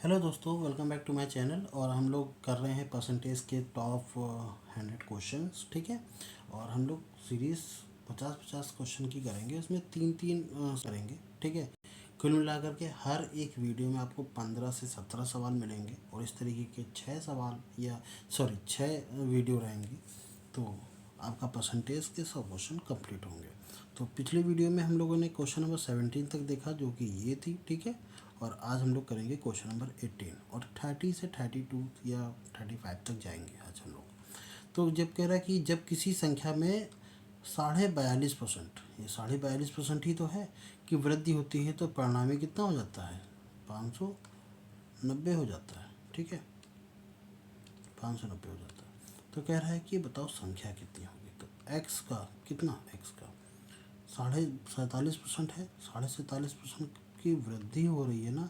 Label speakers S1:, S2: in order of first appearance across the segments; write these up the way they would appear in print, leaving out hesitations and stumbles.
S1: Hello दोस्तों, welcome back to my channel. और हम लोग कर रहे हैं परसेंटेज के टॉप 100 क्वेश्चंस, ठीक है। और हम लोग सीरीज़ 50-50 क्वेश्चन की करेंगे, उसमें तीन तीन करेंगे, ठीक है। कुल मिलाकर के हर एक वीडियो में आपको 15 से 17 सवाल मिलेंगे और इस तरीके के 6 वीडियो रहेंगी। तो आपका परसेंटेज के 100 क्वेश्चन कंप्लीट होंगे। तो पिछली वीडियो में हम लोगों ने क्वेश्चन नंबर 17 तक देखा, जो कि ये थी, ठीक है। और आज हम लोग करेंगे क्वेश्चन नंबर 18 और 30 से 32 या 35 तक जाएंगे आज हम लोग। तो जब कह रहा है कि जब किसी संख्या में 42.5%, ये 42.5% ही तो है कि वृद्धि होती है, तो परिणामी कितना हो जाता है? 590 हो जाता है, ठीक है। 590 हो जाता है। तो कह रहा है कि बताओ संख्या कितनी होगी। तो एक्स का कितना, एक्स का 47.5% है। 47.5% की वृद्धि हो रही है ना,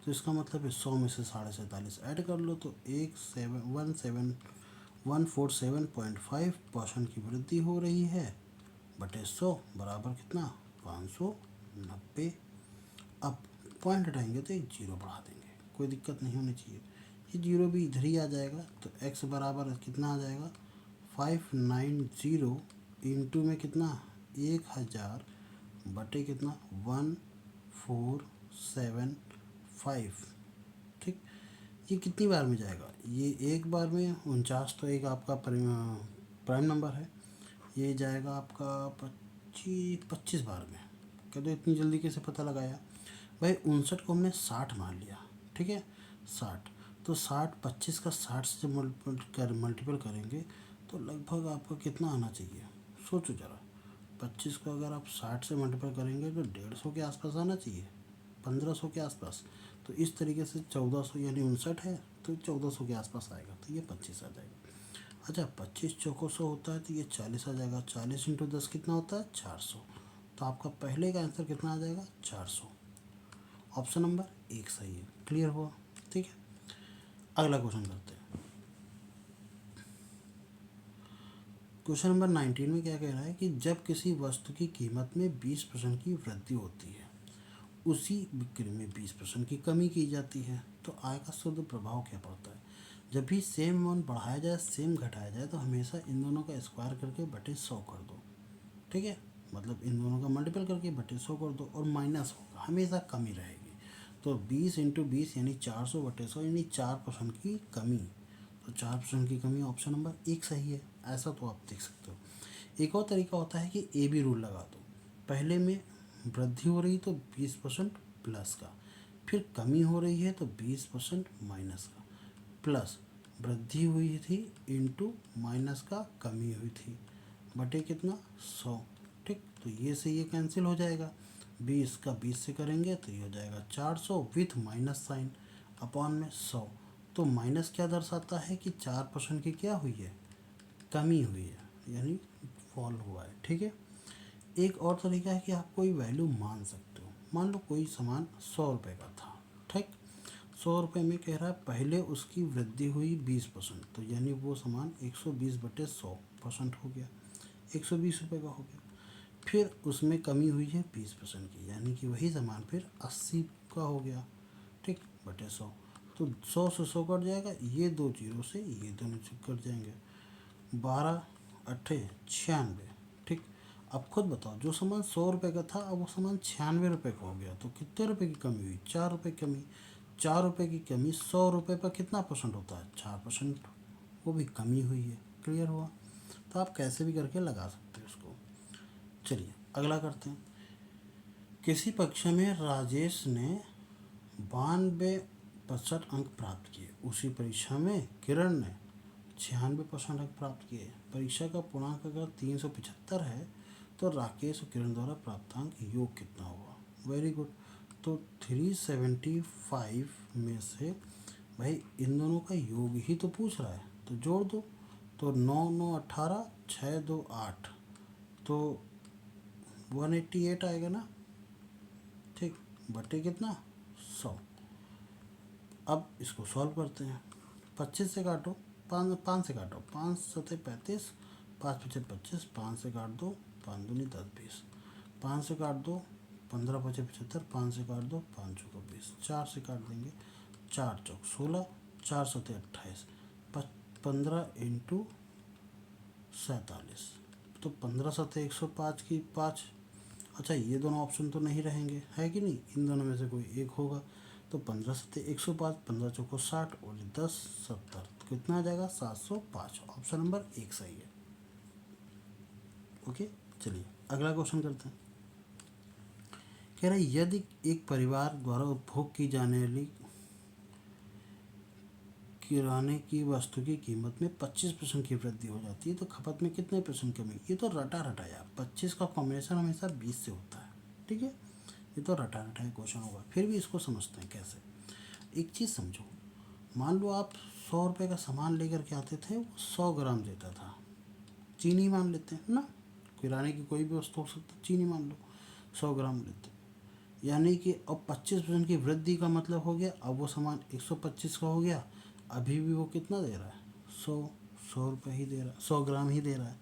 S1: तो इसका मतलब है 100 में से 47.5 ऐड कर लो, तो 147.5% की वृद्धि हो रही है बटे 100 बराबर कितना, 590। अब पॉइंट हटाएंगे तो एक जीरो बढ़ा देंगे, कोई दिक्कत नहीं होनी चाहिए। ये जीरो भी इधर ही आ जाएगा, तो x बराबर कितना आ जाएगा, 590 इंटू में कितना, 1000 बटे कितना, 1475, ठीक। ये कितनी बार में जाएगा, ये एक बार में 49, तो एक आपका प्राइम नंबर है। ये जाएगा आपका 25 बार में। कह दो इतनी जल्दी कैसे पता लगाया भाई। 59 को हमने 60 मान लिया, ठीक है। 60, तो 60 25 का 60 से मल्टीपल करेंगे तो लगभग आपको कितना आना चाहिए, सोचो ज़रा। 25 को अगर आप 60 से मल्टीपल करेंगे तो 150 के आसपास आना चाहिए, 1500 के आसपास। तो इस तरीके से 1400, यानी 59 है तो 1400 के आसपास आएगा, तो ये 25 आ जाएगा। अच्छा, 25 चौको 100 होता है, तो ये 40 आ जाएगा। 40 इंटू 10 कितना होता है, 400। तो आपका पहले का आंसर कितना आ जाएगा, 400। ऑप्शन नंबर 1 सही है। क्लियर हुआ, ठीक है। अगला क्वेश्चन करते हैं। क्वेश्चन नंबर 19 में क्या कह रहा है कि जब किसी वस्तु की कीमत में 20% की वृद्धि होती है, उसी बिक्री में 20% की कमी की जाती है, तो आय का शुद्ध प्रभाव क्या पड़ता है। जब भी सेम अमाउंट बढ़ाया जाए, सेम घटाया जाए, तो हमेशा इन दोनों का स्क्वायर करके बटे 100 कर दो, ठीक है। मतलब इन दोनों का मल्टीपल करके बटे 100 कर दो और माइनस होगा, हमेशा कमी रहेगी। तो 20 इंटू 20 यानी 400 बटे 100, यानी 4% की कमी। तो 4% की कमी, ऑप्शन नंबर 1 सही है। ऐसा तो आप देख सकते हो। एक और तरीका होता है कि ए बी रूल लगा दो। पहले में वृद्धि हो रही तो 20% प्लस का, फिर कमी हो रही है तो 20% माइनस का, प्लस वृद्धि हुई थी इंटू माइनस का कमी हुई थी बटे कितना, 100, ठीक। तो ये से ये कैंसिल हो जाएगा। 20 का 20 से करेंगे तो ये हो जाएगा 400 विथ माइनस साइन अपॉन में 100। तो माइनस क्या दर्शाता है कि 4% की क्या हुई है, कमी हुई है, यानी फॉल हुआ है, ठीक है। एक और तरीका है कि आप कोई वैल्यू मान सकते हो। मान लो कोई सामान 100 रुपये का था, ठीक। 100 रुपये में कह रहा है पहले उसकी वृद्धि हुई 20%, तो यानी वो सामान 120 बटे 100% हो गया, 120 रुपये का हो गया। फिर उसमें कमी हुई है 20% की, यानी कि वही सामान फिर 80 का हो गया, ठीक, बटे 100। तो 100 से 100 कट जाएगा, ये दो जीरो से ये दोनों कट जाएंगे, 12 अट्ठे 96, ठीक। अब खुद बताओ, जो सामान 100 रुपये का था, अब वो सामान 96 रुपये का हो गया, तो कितने रुपए की कमी हुई, 4 रुपये की कमी। 4 रुपये की कमी 100 रुपये पर कितना परसेंट होता है, 4%, वो भी कमी हुई है। क्लियर हुआ। तो आप कैसे भी करके लगा सकते हो इसको। चलिए अगला करते हैं। किसी परीक्षा में राजेश ने 92% अंक प्राप्त किए, उसी परीक्षा में किरण ने 96% अंक प्राप्त किए। परीक्षा का पूर्णांक अगर 375 है, तो राकेश और किरण द्वारा प्राप्त अंक योग कितना होगा। Very good. तो 375 में से भाई इन दोनों का योग ही तो पूछ रहा है, तो जोड़ दो। तो 9 9 18, 6 2 8, तो 188 आएगा ना, ठीक, बटे कितना, 100। अब इसको सॉल्व करते हैं। 25 से काटो, 5 से काटो, 5 सतह 35, 5 पचे 25, 5 से काट दो, 5 दूनी 10 20, 5 से काट दो, 15 पचे 75, 5 से काट दो, 5 चौको 20, 4 से काट देंगे 4 चौक 16, 4 सतह 28, 15 इंटू 47, तो 15 सतह 105 की 5। अच्छा, ये दोनों ऑप्शन तो नहीं रहेंगे, है कि नहीं, इन दोनों में से कोई एक होगा। तो 15 सतह 105, 15 चौको 60 और 10 70, तो कितना आ जाएगा 705। ऑप्शन नंबर 1 सही है। ओके, चलिए अगला क्वेश्चन करते हैं। कह रहा है यदि एक परिवार द्वारा उपभोग की जाने वाली किराने की वस्तु की कीमत में 25% की वृद्धि हो जाती है तो खपत में कितने परसेंट कमी। ये तो रटा रटा यार, 25 का कॉम्बिनेशन हमेशा 20 से होता है, ठीक है। ये तो रटा रटा है क्वेश्चन होगा, फिर भी इसको समझते हैं कैसे। एक चीज़ समझो, मान लो आप 100 रुपये का सामान लेकर के आते थे, वो 100 ग्राम देता था। चीनी मान लेते हैं ना, किराने की कोई भी वस्तु हो सकती है, चीनी मान लो 100 ग्राम लेते, यानी कि अब 25% की वृद्धि का मतलब हो गया, अब वो सामान 125 का हो गया। अभी भी वो कितना दे रहा है, 100 रुपये ही दे रहा है, 100 ग्राम ही दे रहा है।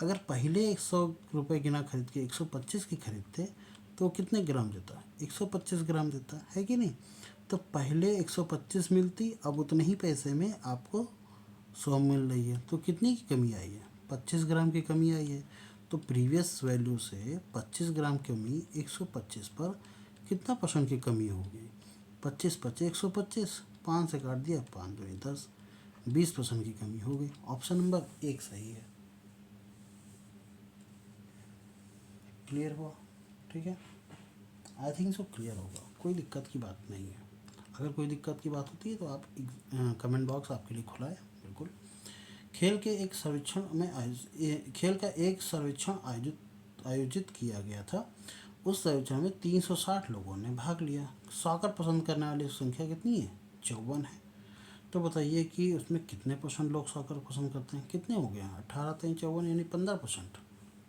S1: अगर पहले 100 रुपये की ना खरीद के 125 की खरीदते तो कितने ग्राम देता है, 125 ग्राम देता है कि नहीं। तो पहले 125 मिलती, अब उतने ही पैसे में आपको 100 मिल रही है, तो कितनी की कमी आई है, 25 ग्राम की कमी आई है। तो प्रीवियस वैल्यू से 25 ग्राम कमी 125 पर कितना परसेंट की कमी होगी, 25 25 125, 5 से काट दिया, 5 दूनी 10, 20% की कमी हो गई। ऑप्शन नंबर 1 सही है। क्लियर हुआ, ठीक है। आई थिंक सो क्लियर होगा, कोई दिक्कत की बात नहीं है। अगर कोई दिक्कत की बात होती है तो आप कमेंट बॉक्स आपके लिए खुला है, बिल्कुल। खेल के एक सर्वेक्षण में खेल का एक सर्वेक्षण आयोजित किया गया था। उस सर्वेक्षण में 360 लोगों ने भाग लिया। सॉकर पसंद करने वाली संख्या कितनी है, 54 है। तो बताइए कि उसमें कितने परसेंट लोग सॉकर पसंद करते हैं, कितने हो गए, 18 3 54 यानी 15%।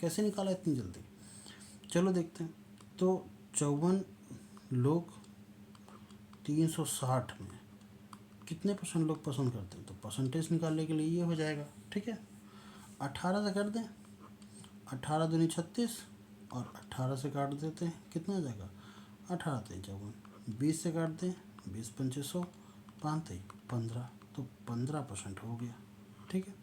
S1: कैसे निकाला इतनी जल्दी, चलो देखते हैं। तो 54 लोग 360 में कितने परसेंट लोग पसंद करते हैं, तो परसेंटेज निकालने के लिए ये हो जाएगा, ठीक है। 18 से कर दें, 18 दूनी 36, और 18 से काट देते हैं, कितना आ जाएगा, 18 3 54, 20 से काट दें, 20 पंचे 100, 5 3 15, तो 15% हो गया, ठीक है।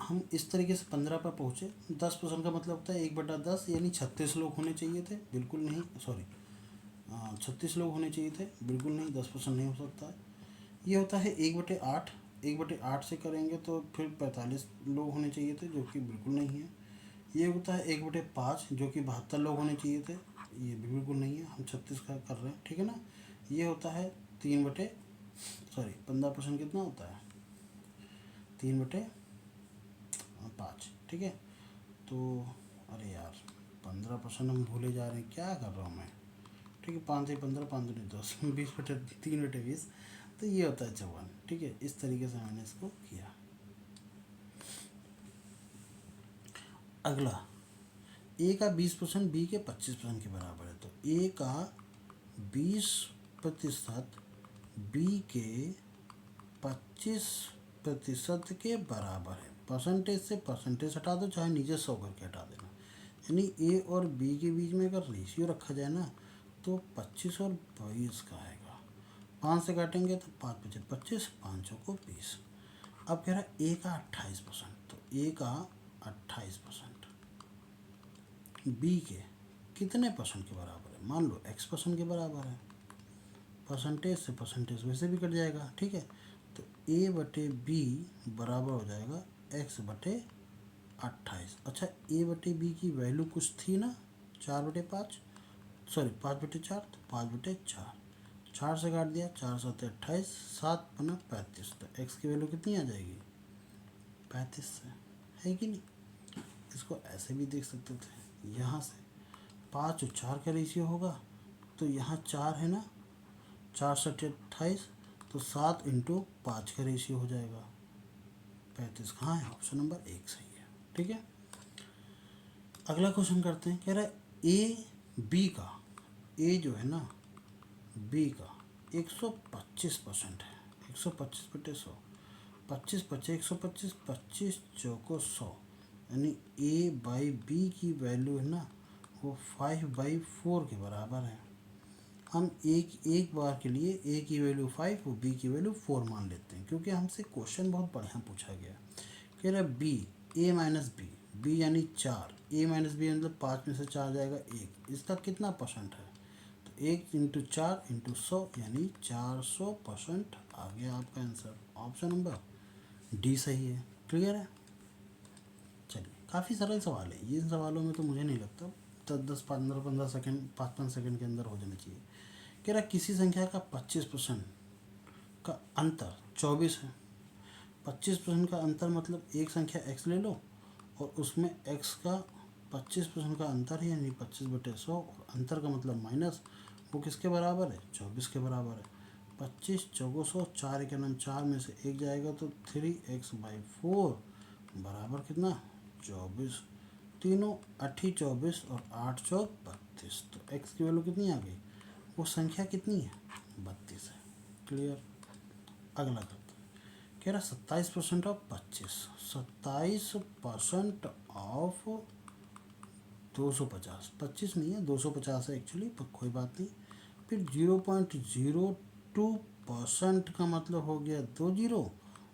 S1: हम इस तरीके से 15 पर पहुँचे। 10% का मतलब होता है 1/10, यानी 36 लोग होने चाहिए थे, बिल्कुल नहीं, सॉरी 36 लोग होने चाहिए थे, बिल्कुल नहीं, 10% नहीं हो सकता है। ये होता है 1/8, 1/8 से करेंगे तो फिर 45 लोग होने चाहिए थे, जो कि बिल्कुल नहीं है। ये होता है 1/5, जो कि 72 लोग होने चाहिए थे, ये भी बिल्कुल नहीं है, हम 36 का कर रहे हैं, ठीक है ना। ये होता है 15% कितना होता है, 3/5, ठीक है। तो अरे यार 15% हम भूले जा रहे हैं, क्या कर रहा हूँ मैं, ठीक है। 5 से 15, 5 दूनी 10, 20/3/20, तो ये होता है 54, ठीक है। इस तरीके से मैंने इसको किया। अगला, ए का 20% बी के 25% के बराबर है, तो ए का 20% बी के 25% के बराबर है। परसेंटेज से परसेंटेज हटा दो, चाहे नीचे 100 करके हटा देना, यानी ए और बी के बीच में अगर रेशियो रखा जाए ना, तो 25 और 22 का आएगा। 5 से काटेंगे तो 5 5 25, 5 चौको 20। अब कह रहा है ए का 28%, तो ए का 28% बी के कितने परसेंट के बराबर है, मान लो x% के बराबर है। परसेंटेज से परसेंटेज वैसे भी कट जाएगा, ठीक है। तो a/b बराबर हो जाएगा x/28। अच्छा, a/b की वैल्यू कुछ थी ना, 4/5, सॉरी 5/4, तो 5/4, 4 से काट दिया, 4 7 28, 7 बना 35, तो x की वैल्यू कितनी आ जाएगी, 35 से, है कि नहीं। इसको ऐसे भी देख सकते थे, यहाँ से 5 और 4 का रेशियो होगा, तो यहाँ 4 है ना, 4 7 28, तो 7 इंटू 5 का रेशियो हो जाएगा 35। कहाँ है, ऑप्शन नंबर 1 सही है, ठीक है। अगला क्वेश्चन करते हैं। कह रहा है ए बी का, ए जो है ना बी का 125% है, 125/100, 25 25 125, 25 चौको 100, यानी a बाई बी की वैल्यू है ना वो 5/4 के बराबर है। हम एक बार के लिए a की वैल्यू 5 और b की वैल्यू 4 मान लेते हैं, क्योंकि हमसे क्वेश्चन बहुत बढ़िया पूछा गया। कह रहा b a minus b, b यानी 4, a माइनस बी मतलब 5 में से 4 जाएगा 1, इसका कितना परसेंट है? तो 1 × 4 × 100 यानी 400% आ गया आपका आंसर। ऑप्शन नंबर डी सही है। क्लियर है? चलिए, काफ़ी सरल सवाल है ये। इन सवालों में तो मुझे नहीं लगता 10-15 सेकंड 5-5 सेकंड के अंदर हो जाना चाहिए। कह रहा किसी संख्या का 25% का अंतर 24 है। 25% का अंतर मतलब एक संख्या x ले लो और उसमें x का 25% का अंतर है, यानी 25/100, और अंतर का मतलब माइनस, वो किसके बराबर है? 24 के बराबर है। 25 चौको 100, 4 एक नाम 4 में से 1 जाएगा तो 3x/4 बराबर कितना? 24। तीनों 8 24 और 8 चौक 32, तो x की वैल्यू कितनी आ गई? वो संख्या कितनी है? 32 है। क्लियर? अगला करते हैं। कह रहा 27% ऑफ 25, 27% ऑफ 250, 25 नहीं है 250 है एक्चुअली, पर कोई बात नहीं। फिर 0.02% का मतलब हो गया 2 जीरो,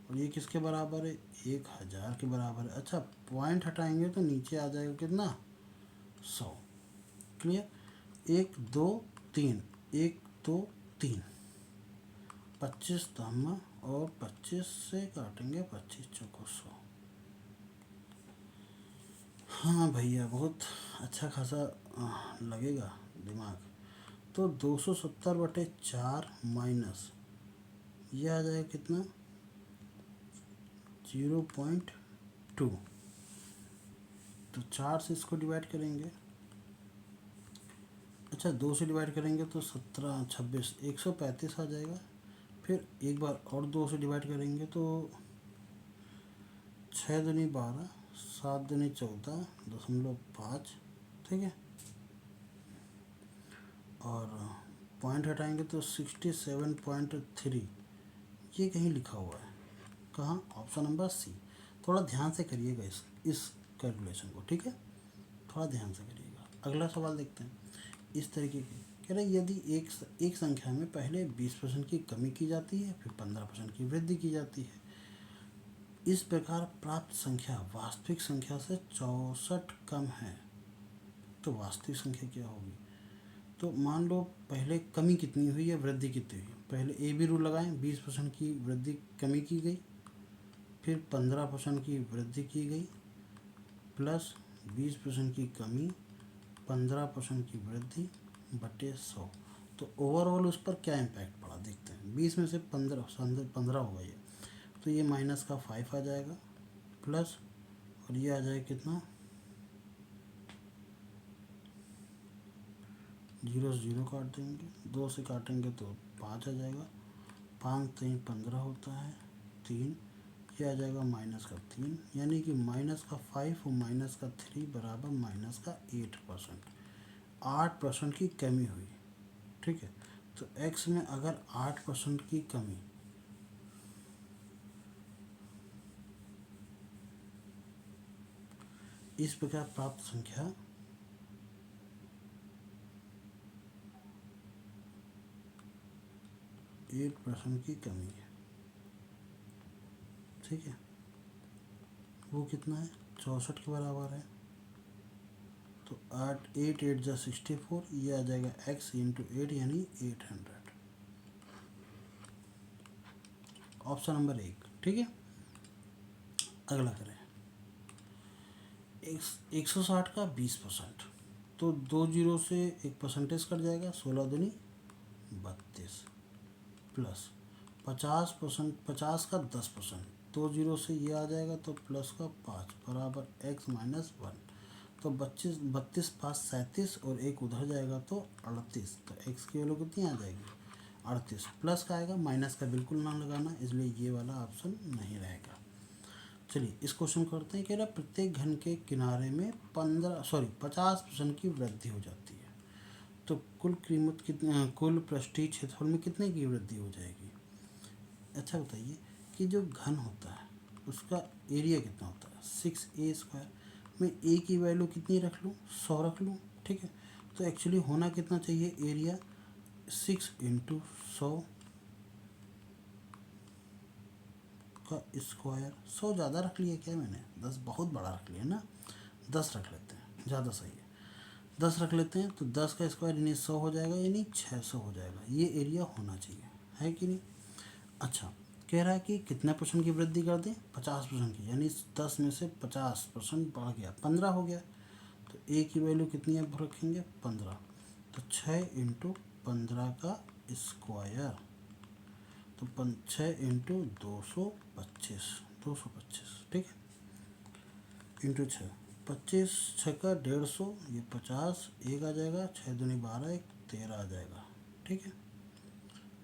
S1: और ये किसके बराबर है? 1000 के बराबर है। अच्छा, पॉइंट हटाएंगे तो नीचे आ जाएगा कितना? 100। क्लियर? 1 2 3, 1 2 3, 25 दामा और 25 से काटेंगे 25 चौको 100। हाँ भैया, बहुत अच्छा खासा लगेगा दिमाग। तो 270/4 माइनस ये आ जाएगा कितना? 0.2। तो 4 से इसको डिवाइड करेंगे। अच्छा, 2 से डिवाइड करेंगे तो 17 26 135 आ जाएगा। फिर एक बार और 2 से डिवाइड करेंगे तो 6 दूनी 12, 7 दूनी 14.5, ठीक है। और पॉइंट हटाएंगे तो 67.3, ये कहीं लिखा हुआ है। कहाँ? Option number C. थोड़ा ध्यान से करिएगा इस कैलकुलेशन को, ठीक है? थोड़ा ध्यान से करिएगा। अगला सवाल देखते हैं। इस तरीके की कह रहे यदि एक संख्या में पहले 20% की कमी की जाती है, फिर 15% की वृद्धि की जाती है, इस प्रकार प्राप्त संख्या वास्तविक संख्या से 64 कम है, तो वास्तविक संख्या क्या होगी? तो मान लो पहले कमी कितनी हुई है, वृद्धि कितनी हुई है। पहले ए बी रूल लगाएं, 20% की वृद्धि कमी की गई, फिर 15% की वृद्धि की गई, प्लस 20% की कमी, 15% की वृद्धि बटे 100। तो ओवरऑल उस पर क्या इम्पैक्ट पड़ा देखते हैं। 20 में से 15 होगा ये, तो ये माइनस का 5 आ जाएगा, प्लस और ये आ जाएगा कितना? 0 से 0 काट देंगे, 2 से काटेंगे तो 5 आ जाएगा, 5 3 15 होता है, 3, ये आ जाएगा माइनस का 3, यानी कि माइनस का 5 और माइनस का 3 बराबर माइनस का 8%। 8% की कमी हुई, ठीक है। तो x में अगर 8% की कमी, इस प्रकार प्राप्त संख्या 8% की कमी है, ठीक है। वो कितना है? 64 के बराबर है। तो 8 8 ये आ जाएगा x × 8 यानी 800। ऑप्शन नंबर 1, ठीक है। अगला करें। 160 का 20%, तो 2 जीरो से एक परसेंटेज कट जाएगा, 16 दूनी 32, प्लस 50 का 10%, 2 जीरो से ये आ जाएगा तो प्लस का 5 बराबर x - 1। तो 32 5 37 और एक उधर जाएगा तो 38, तो x की वैल्यू कितनी आ जाएगी? 38। प्लस का आएगा, माइनस का बिल्कुल ना लगाना, इसलिए ये वाला ऑप्शन नहीं रहेगा। चलिए इस क्वेश्चन करते हैं। कह रहा प्रत्येक घन के किनारे में 50% की वृद्धि हो जाती है, तो कुल कीमत कितने, कुल पृष्ठीय क्षेत्रफल में कितने की वृद्धि हो जाएगी? अच्छा बताइए कि जो घन होता है उसका एरिया कितना होता है 6a²। मैं a की वैल्यू कितनी रख लूँ 100 रख लूँ, ठीक है। तो एक्चुअली होना कितना चाहिए एरिया 6 इंटू 100 का स्क्वायर। 100 ज़्यादा रख लिया क्या मैंने, 10 बहुत बड़ा रख लिया ना, 10 रख लेते हैं, ज़्यादा सही है। 10 रख लेते हैं तो 10 का स्क्वायर यानी 100 हो जाएगा, यानी 600 हो जाएगा। ये एरिया होना चाहिए, है कि नहीं। अच्छा, कह रहा है कि कितने परसेंट की वृद्धि कर दें 50% की, यानी 10 में से 50% बढ़ गया 15 हो गया। तो ए की वैल्यू कितनी अब रखेंगे 15। तो 6 इंटू 15 का स्क्वायर, तो 6 इंटू 225, 225 ठीक है, इंटू 6, 25 6 का 150, ये 50 एक आ जाएगा, 6 दूनी 12 एक 13 आ जाएगा, ठीक है।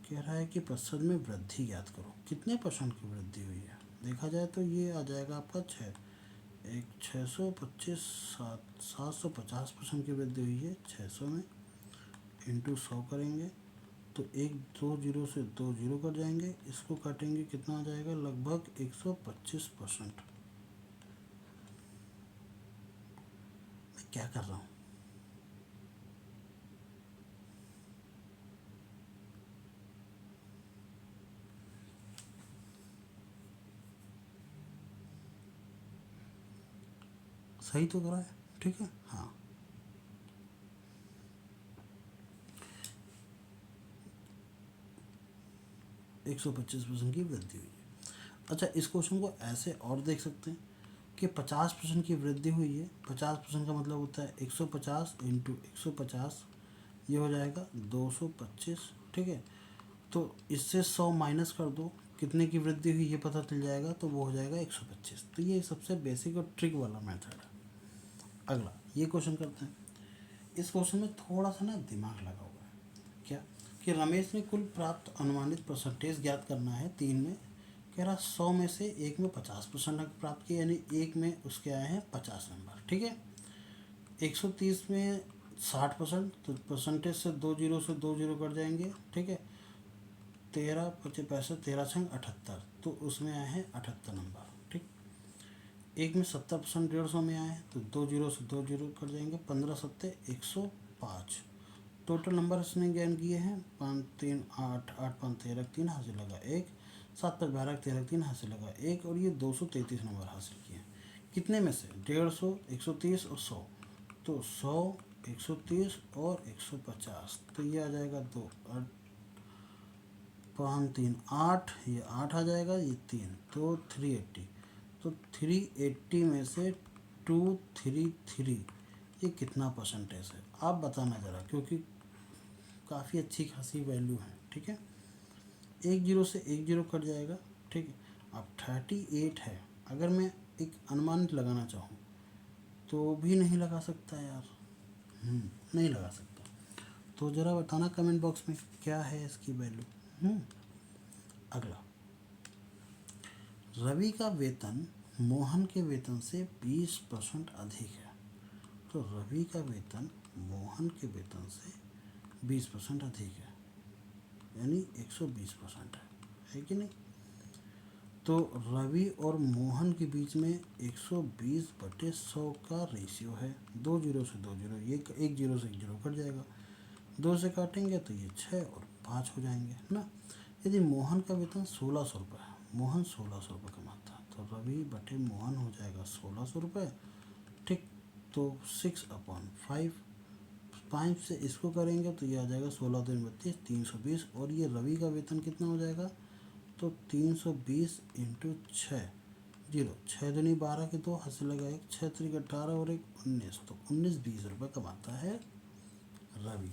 S1: कह रहा है कि प्रतिशत में वृद्धि ज्ञात करो, कितने परसेंट की वृद्धि हुई है। देखा जाए तो ये आ जाएगा आपका 6, एक 625, 750% की वृद्धि हुई है 600 में, इंटू 100 करेंगे तो एक 2 जीरो से 2 जीरो कट जाएंगे, इसको काटेंगे कितना आ जाएगा लगभग 125%। मैं क्या कर रहा हूँ, सही तो करा है, ठीक है। हाँ, 125% की वृद्धि हुई है। अच्छा, इस क्वेश्चन को ऐसे और देख सकते हैं कि 50% की वृद्धि हुई है। 50% का मतलब होता है 150 इंटू 150, ये हो जाएगा 225, ठीक है। तो इससे 100 माइनस कर दो, कितने की वृद्धि हुई ये पता चल जाएगा, तो वो हो जाएगा 125। तो ये सबसे बेसिक और ट्रिक वाला मेथड है। अगला ये क्वेश्चन करते हैं। इस क्वेश्चन में थोड़ा सा ना दिमाग लगा हुआ है। क्या कि रमेश ने कुल प्राप्त अनुमानित परसेंटेज ज्ञात करना है 3 में। कह रहा 100 में से एक में 50% अंक प्राप्त किए, यानी एक में उसके आए हैं 50 नंबर, ठीक है। 130 में 60%, तो परसेंटेज से 2 जीरो से 2 जीरो कट जाएंगे, ठीक है। 13 पचे पैंसठ 13 छंग 78, तो उसमें आए हैं 78 नंबर, ठीक। एक में 70%, 150 में आए हैं, तो 2 जीरो से 2 जीरो कट जाएंगे, 15 सत्ते 105। टोटल नंबर इसने ज्ञान किए हैं 5 3 8, 8 5 13, 3 हासिल लगा 1, 7 5 12 13, 3 हासिल लगा 1, और ये 233 नंबर हासिल किए हैं। कितने में से 150, 130 और 100, तो 100, 130 और 150, तो ये आ जाएगा 2 8 5 3 8, ये 8 आ जाएगा, ये 3 तो 380। तो 380 में से 233, ये कितना परसेंटेज है आप बताना ज़रा, क्योंकि काफ़ी अच्छी खासी वैल्यू है, ठीक है। एक जीरो से एक जीरो कट जाएगा, ठीक है। अब 38 है, अगर मैं एक अनुमान लगाना चाहूँ तो भी नहीं लगा सकता यार, नहीं लगा सकता। तो ज़रा बताना कमेंट बॉक्स में क्या है इसकी वैल्यू। अगला, रवि का वेतन मोहन के वेतन से 20% अधिक है। तो रवि का वेतन मोहन के वेतन से 20% अधिक है, यानी 120% है कि नहीं। तो रवि और मोहन के बीच में 120/100 का रेशियो है। 2 जीरो से 2 जीरो, ये एक जीरो से एक जीरो कट जाएगा, 2 से काटेंगे तो ये 6 और 5 हो जाएंगे ना। यदि मोहन का वेतन 1600 रुपये है, मोहन 1600 रुपये कमाता है, तो रवि बटे मोहन हो जाएगा 1600 रुपये, ठीक। तो 6/5, 5 से इसको करेंगे तो ये आ जाएगा 16 दिन 32, 320, और ये रवि का वेतन कितना हो जाएगा, तो 320 इंटू 6, जीरो 6 दूनी 12 के 2 हासिल लगा 1, 6 3 18 और 1 19, तो 19-20 रुपये कमाता है रवि।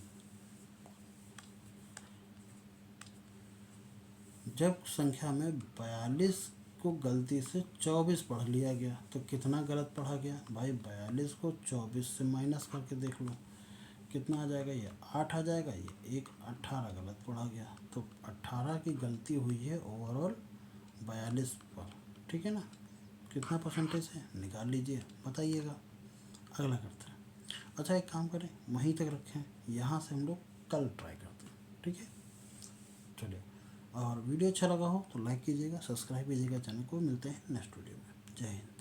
S1: जब संख्या में 42 को गलती से 24 पढ़ लिया गया तो कितना गलत पढ़ा गया भाई। 42 को 24 से माइनस करके देख लो कितना आ जाएगा, ये 8 आ जाएगा, ये एक 18 गलत पढ़ा गया, तो 18 की गलती हुई है ओवरऑल 42 पर, ठीक है ना। कितना परसेंटेज है निकाल लीजिए, बताइएगा। अगला करते हैं। अच्छा, एक काम करें, वहीं तक रखें, यहाँ से हम लोग कल ट्राई करते हैं, ठीक है। चलिए, और वीडियो अच्छा लगा हो तो लाइक कीजिएगा, सब्सक्राइब कीजिएगा चैनल को। मिलते हैं नेक्स्ट वीडियो में। जय हिंद।